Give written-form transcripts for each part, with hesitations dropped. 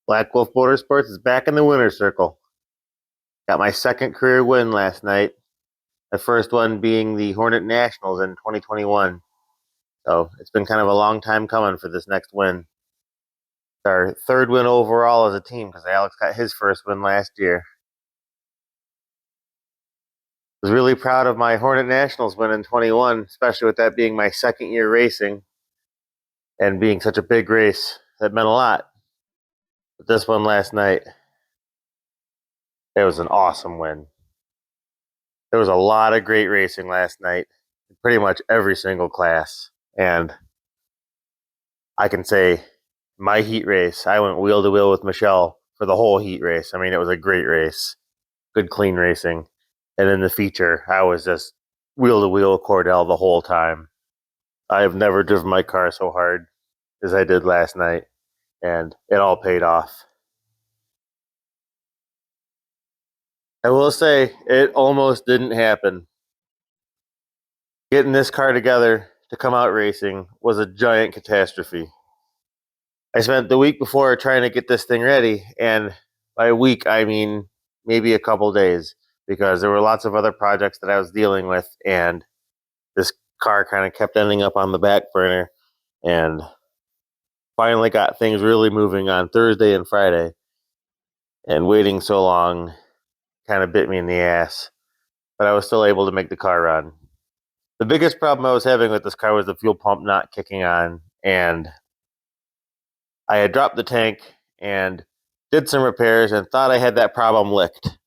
Black Wolf Motorsports is back in the winner's circle. Got my second career win last night. The first one being the Hornet Nationals in 2021. So it's been kind of a long time coming for this next win. It's our third win overall as a team because Alex got his first win last year. I was really proud of my Hornet Nationals win in 21, especially with that being my second year racing and being such a big race. That meant a lot. But this one last night, it was an awesome win. There was a lot of great racing last night, in pretty much every single class. And I can say my heat race, I went wheel to wheel with Michelle for the whole heat race. I mean, it was a great race, good, clean racing. And in the feature, I was just wheel to wheel Cordell the whole time. I have never driven my car so hard as I did last night, and it all paid off. I will say it almost didn't happen. Getting this car together to come out racing was a giant catastrophe. I spent the week before trying to get this thing ready, and by a week I mean maybe a couple days, because there were lots of other projects that I was dealing with, and this car kind of kept ending up on the back burner, and finally got things really moving on Thursday and Friday, and waiting so long kind of bit me in the ass, but I was still able to make the car run. The biggest problem I was having with this car was the fuel pump not kicking on, and I had dropped the tank and did some repairs and thought I had that problem licked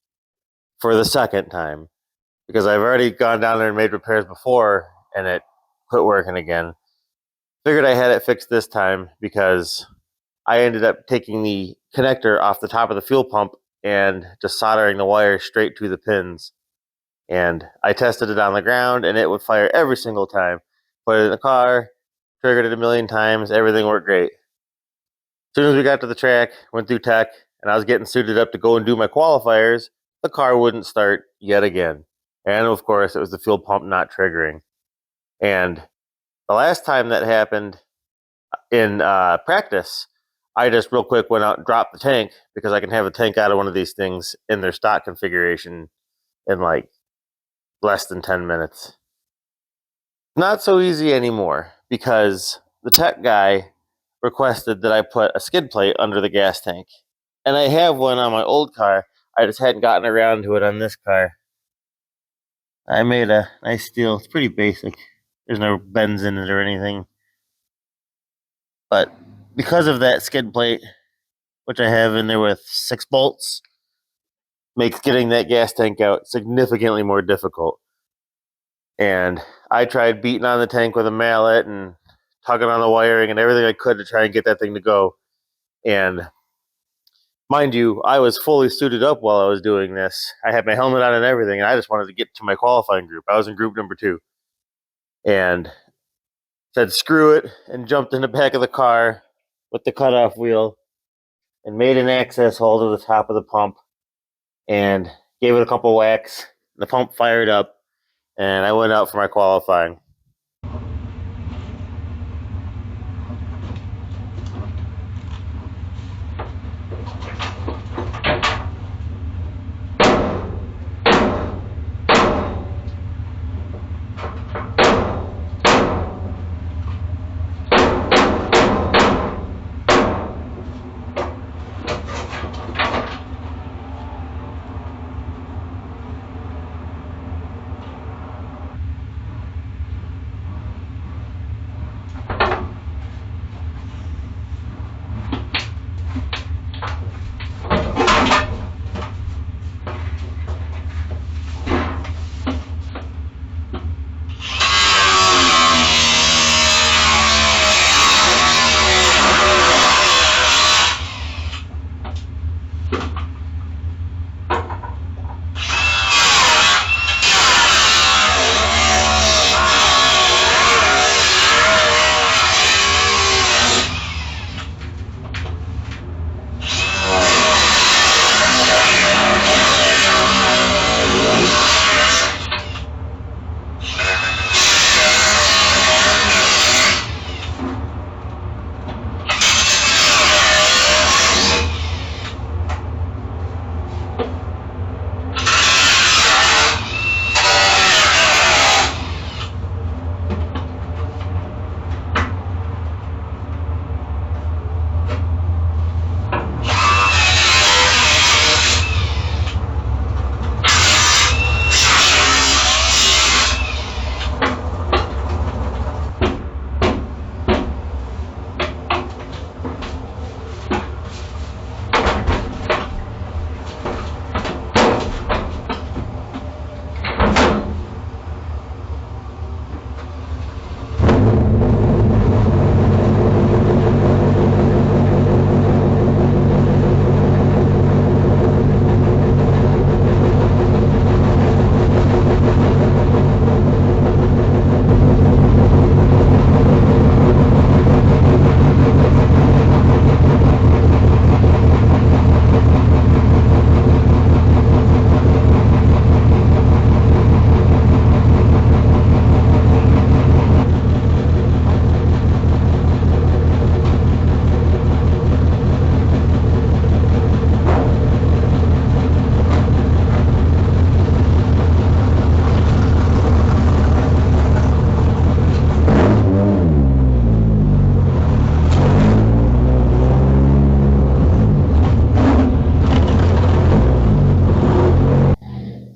for the second time, because I've already gone down there and made repairs before and it quit working again. Figured I had it fixed this time because I ended up taking the connector off the top of the fuel pump and just soldering the wire straight to the pins. And I tested it on the ground, and it would fire every single time. Put it in the car, triggered it a million times, everything worked great. As soon as we got to the track, went through tech, and I was getting suited up to go and do my qualifiers, the car wouldn't start yet again. And of course, it was the fuel pump not triggering. And the last time that happened in practice, I just real quick went out and dropped the tank, because I can have a tank out of one of these things in their stock configuration in like less than 10 minutes. Not so easy anymore, because the tech guy requested that I put a skid plate under the gas tank. And I have one on my old car. I just hadn't gotten around to it on this car. I made a nice steel. It's pretty basic. There's no bends in it or anything. But because of that skid plate, which I have in there with 6 bolts, makes getting that gas tank out significantly more difficult. And I tried beating on the tank with a mallet and tugging on the wiring and everything I could to try and get that thing to go. And mind you, I was fully suited up while I was doing this. I had my helmet on and everything, and I just wanted to get to my qualifying group. I was in group number 2. And said screw it, and jumped in the back of the car with the cutoff wheel and made an access hole to the top of the pump and gave it a couple whacks. The pump fired up, and I went out for my qualifying.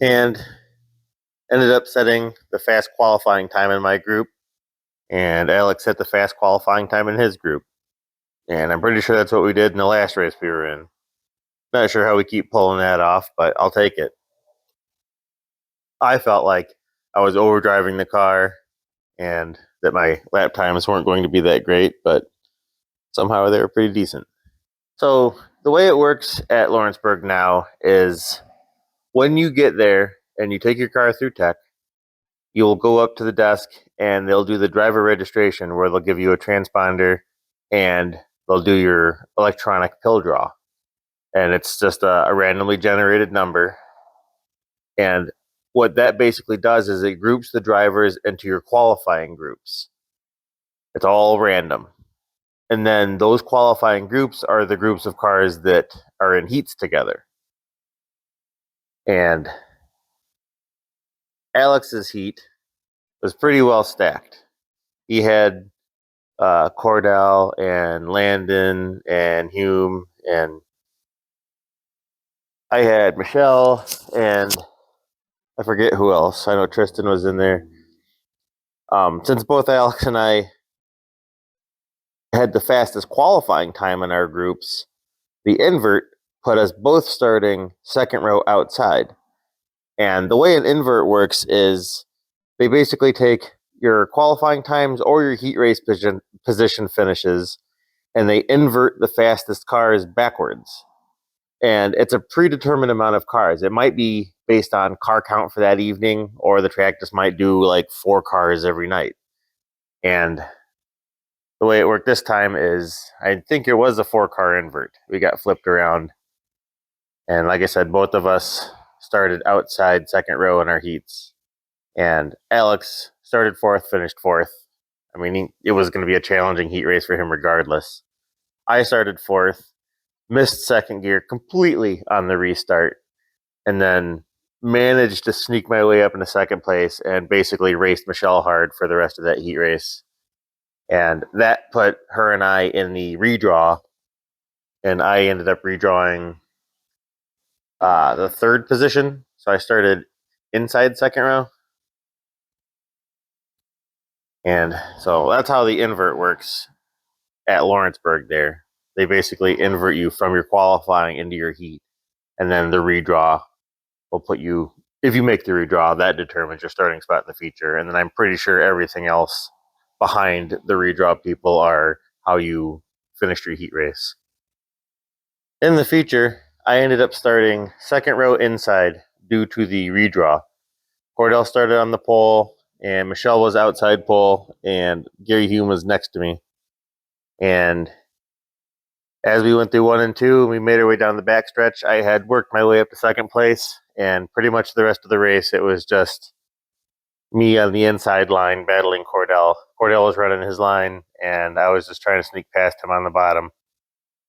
and ended up setting the fast qualifying time in my group, and Alex set the fast qualifying time in his group. And I'm pretty sure that's what we did in the last race we were in. Not sure how we keep pulling that off, but I'll take it. I felt like I was overdriving the car and that my lap times weren't going to be that great, but somehow they were pretty decent. So the way it works at Lawrenceburg now is when you get there and you take your car through tech, you'll go up to the desk and they'll do the driver registration where they'll give you a transponder and they'll do your electronic pill draw. And it's just a randomly generated number. And what that basically does is it groups the drivers into your qualifying groups. It's all random. And then those qualifying groups are the groups of cars that are in heats together. And Alex's heat was pretty well stacked. He had Cordell and Landon and Hume, and I had Michelle, and I forget who else. I know Tristan was in there. Since both Alex and I had the fastest qualifying time in our groups, the invert put us both starting second row outside. And the way an invert works is they basically take your qualifying times or your heat race position finishes, and they invert the fastest cars backwards. And it's a predetermined amount of cars. It might be based on car count for that evening, or the track just might do like 4 cars every night. And the way it worked this time is I think it was a 4-car invert. We got flipped around. And like I said, both of us started outside second row in our heats. And Alex started 4th, finished 4th. I mean, it was going to be a challenging heat race for him regardless. I started 4th, missed second gear completely on the restart, and then managed to sneak my way up into second place and basically raced Michelle hard for the rest of that heat race. And that put her and I in the redraw, and I ended up redrawing the 3rd position. So I started inside second row. And so that's how the invert works at Lawrenceburg there. They basically invert you from your qualifying into your heat. And then the redraw will put you, if you make the redraw, that determines your starting spot in the feature. And then I'm pretty sure everything else behind the redraw people are how you finished your heat race. In the feature, I ended up starting second row inside due to the redraw. Cordell started on the pole, and Michelle was outside pole, and Gary Hume was next to me. And as we went through 1 and 2, and we made our way down the backstretch, I had worked my way up to second place, and pretty much the rest of the race, it was just me on the inside line battling Cordell. Cordell was running his line, and I was just trying to sneak past him on the bottom.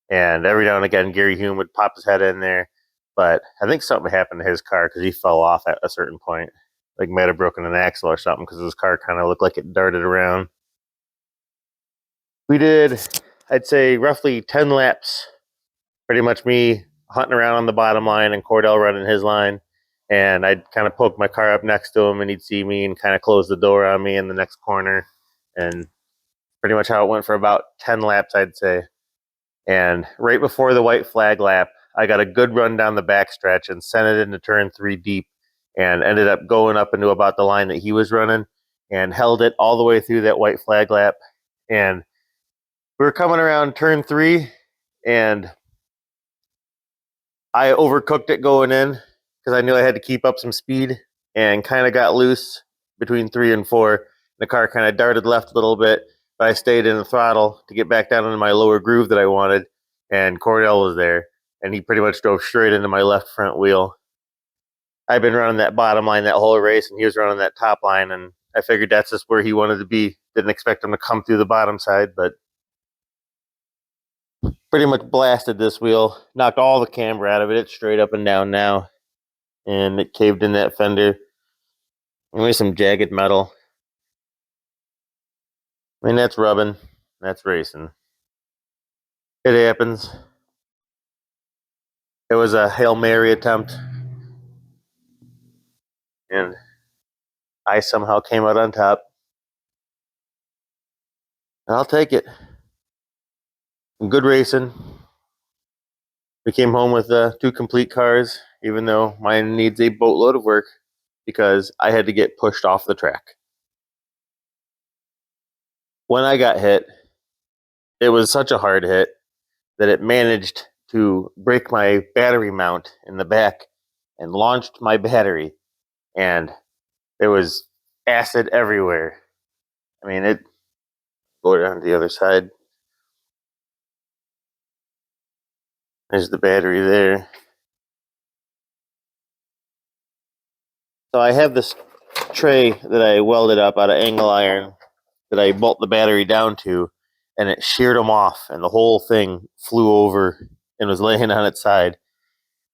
And every now and again, Gary Hume would pop his head in there, but I think something happened to his car because he fell off at a certain point. Like might have broken an axle or something because his car kind of looked like it darted around. We did, I'd say, roughly 10 laps. Pretty much me hunting around on the bottom line and Cordell running his line. And I'd kind of poke my car up next to him and he'd see me and kind of close the door on me in the next corner. And pretty much how it went for about 10 laps, I'd say. And right before the white flag lap, I got a good run down the backstretch and sent it into turn 3 deep and ended up going up into about the line that he was running and held it all the way through that white flag lap. And we were coming around turn 3 and I overcooked it going in because I knew I had to keep up some speed and kind of got loose between 3 and 4. The car kind of darted left a little bit, but I stayed in the throttle to get back down into my lower groove that I wanted. And Cordell was there, and he pretty much drove straight into my left front wheel. I've been running that bottom line that whole race, and he was running that top line, and I figured that's just where he wanted to be. Didn't expect him to come through the bottom side, but pretty much blasted this wheel, knocked all the camber out of it. It's straight up and down now, and it caved in that fender. And there's some jagged metal. I mean, that's rubbing. That's racing. It happens. It was a Hail Mary attempt. and I somehow came out on top. And I'll take it. Good racing. We came home with 2 complete cars, even though mine needs a boatload of work because I had to get pushed off the track. When I got hit, it was such a hard hit that it managed to break my battery mount in the back and launched my battery. And there was acid everywhere. I mean, it go down to the other side. There's the battery there. So I have this tray that I welded up out of angle iron that I bolt the battery down to, and it sheared them off, and the whole thing flew over and was laying on its side.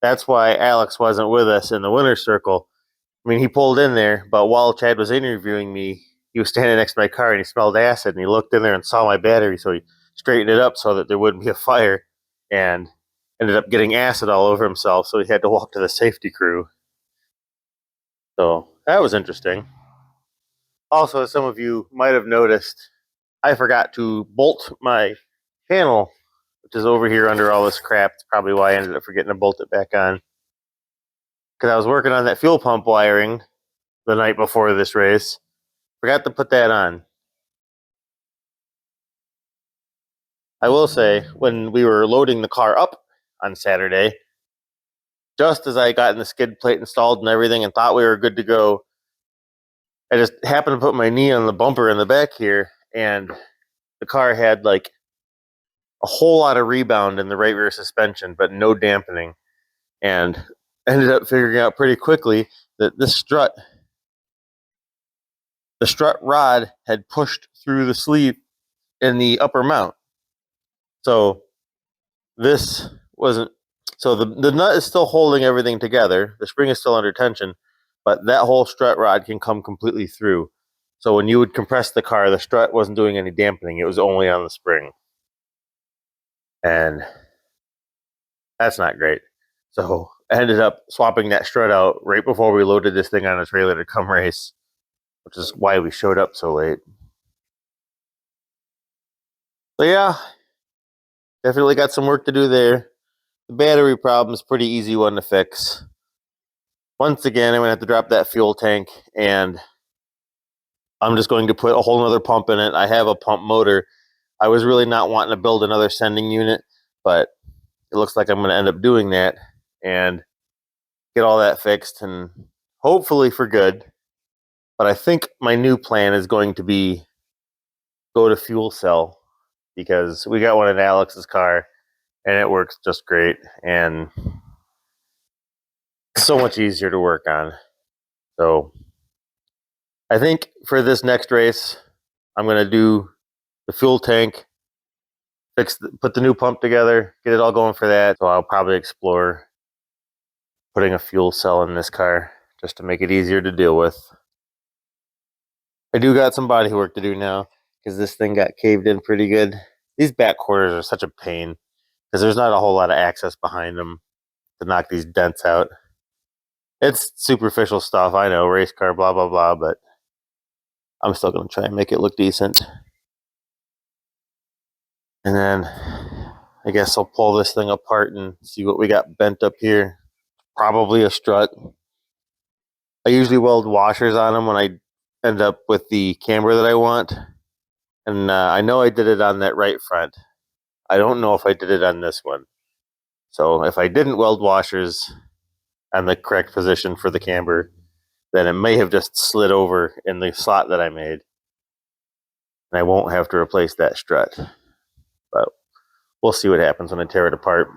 That's why Alex wasn't with us in the winner's circle. I mean, he pulled in there, but while Chad was interviewing me, he was standing next to my car and he smelled acid, and he looked in there and saw my battery, so he straightened it up so that there wouldn't be a fire, and ended up getting acid all over himself, so he had to walk to the safety crew. So that was interesting. Also, as some of you might have noticed, I forgot to bolt my panel, which is over here under all this crap. It's probably why I ended up forgetting to bolt it back on. Because I was working on that fuel pump wiring the night before this race. Forgot to put that on. I will say, when we were loading the car up on Saturday, just as I got the skid plate installed and everything and thought we were good to go, I just happened to put my knee on the bumper in the back here, and the car had like a whole lot of rebound in the right rear suspension, but no dampening. And ended up figuring out pretty quickly that the strut rod had pushed through the sleeve in the upper mount. So this wasn't, so the nut is still holding everything together. The spring is still under tension, but that whole strut rod can come completely through. So when you would compress the car, the strut wasn't doing any dampening. It was only on the spring. And that's not great. So I ended up swapping that strut out right before we loaded this thing on a trailer to come race, which is why we showed up so late. So yeah, definitely got some work to do there. The battery problem is pretty easy one to fix. Once again, I'm going to have to drop that fuel tank, and I'm just going to put a whole other pump in it. I have a pump motor. I was really not wanting to build another sending unit, but it looks like I'm going to end up doing that and get all that fixed, and hopefully for good. But I think my new plan is going to be go to fuel cell, because we got one in Alex's car and it works just great and so much easier to work on. So I think for this next race, I'm going to do the fuel tank, put the new pump together, get it all going for that. So I'll probably explore putting a fuel cell in this car just to make it easier to deal with. I do got some body work to do now because this thing got caved in pretty good. These back quarters are such a pain because there's not a whole lot of access behind them to knock these dents out. It's superficial stuff, I know, race car, blah, blah, blah, but I'm still going to try and make it look decent. And then I guess I'll pull this thing apart and see what we got bent up here. Probably a strut. I usually weld washers on them when I end up with the camber that I want. And I know I did it on that right front. I don't know if I did it on this one. So if I didn't weld washers on the correct position for the camber, then it may have just slid over in the slot that I made. And I won't have to replace that strut. But we'll see what happens when I tear it apart.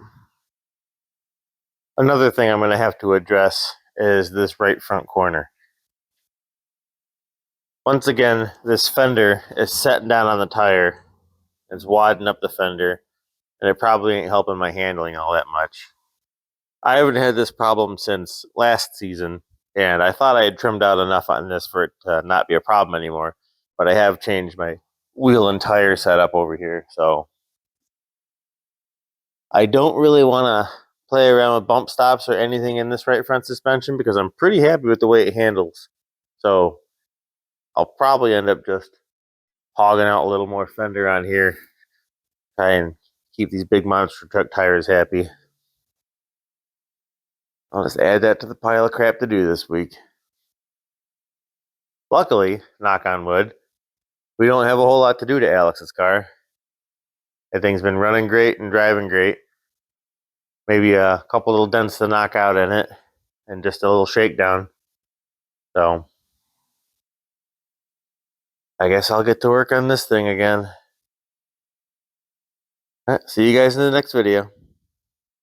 Another thing I'm going to have to address is this right front corner. Once again, this fender is setting down on the tire. It's wadding up the fender, and it probably ain't helping my handling all that much. I haven't had this problem since last season, and I thought I had trimmed out enough on this for it to not be a problem anymore, but I have changed my wheel and tire setup over here, so I don't really want to play around with bump stops or anything in this right front suspension because I'm pretty happy with the way it handles. So I'll probably end up just hogging out a little more fender on here. Try and keep these big monster truck tires happy. I'll just add that to the pile of crap to do this week. Luckily, knock on wood, we don't have a whole lot to do to Alex's car. That thing's been running great and driving great. Maybe a couple little dents to knock out in it and just a little shakedown. So I guess I'll get to work on this thing again. All right, see you guys in the next video.